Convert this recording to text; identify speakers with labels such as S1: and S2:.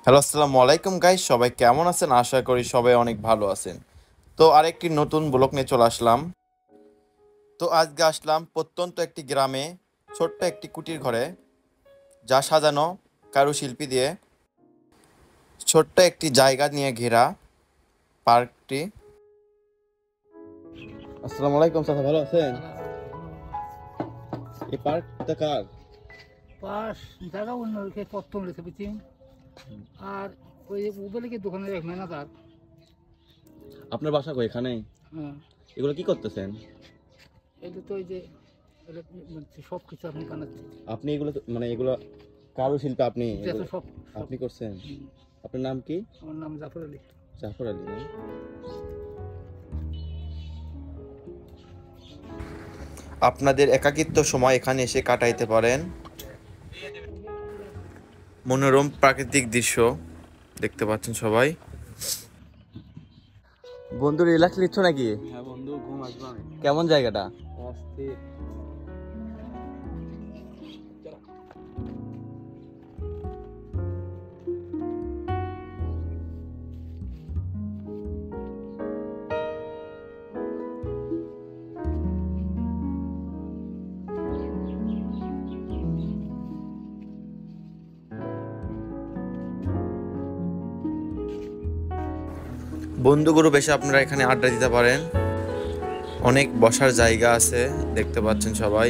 S1: Hello, আসসালামু আলাইকুম guys. সবাই কেমন আছেন? আশা করি সবাই অনেক ভালো আছেন। তো আরেকটি নতুন ব্লগ নিয়ে চলে আসলাম। তো আজকে আসলাম প্রত্যন্ত একটি গ্রামে, ছোট্ট একটি কুটির ঘরে, যা সাজানো কারুশিল্পী দিয়ে। ছোট্ট একটি জায়গা নিয়ে ঘেরা পার্কটি। আসসালামু আলাইকুম চাচা, ভালো আছেন? এই পার্কটা কার?
S2: পাশ জায়গা অন্যকে পত্তন রেখে পেয়েছি। আর ওই উবেলিকে দোকানের এক ম্যানেজার।
S1: আপনার বাসা কই? এখানে?
S2: হ্যাঁ,
S1: এগুলো কি করতেছেন?
S2: এটা তো ওই যে সব কিছু আপনি বানাচ্ছেন।
S1: আপনি এগুলো মানে এগুলো কারুশিল্পী আপনি
S2: যত সব
S1: আপনি করছেন?
S2: হুম।
S1: আপনার নাম কি?
S2: আমার নাম জাফর আলী।
S1: জাফর আলী না? আপনাদের একাকিত্ব সময় এখানে এসে কাটাইতে পারেন। মনোরম প্রাকৃতিক দৃশ্য দেখতে পাচ্ছেন সবাই। বন্ধু রিল্যাক্স নিচ্ছ নাকি?
S2: হ্যাঁ বন্ধু, ঘুম আসবে।
S1: কেমন জায়গাটা?
S2: অস্থির।
S1: বন্ধু গ্রুপ এসে আপনারা এখানে আড্ডা দিতে পারেন। অনেক বসার জায়গা আছে, দেখতে পাচ্ছেন সবাই।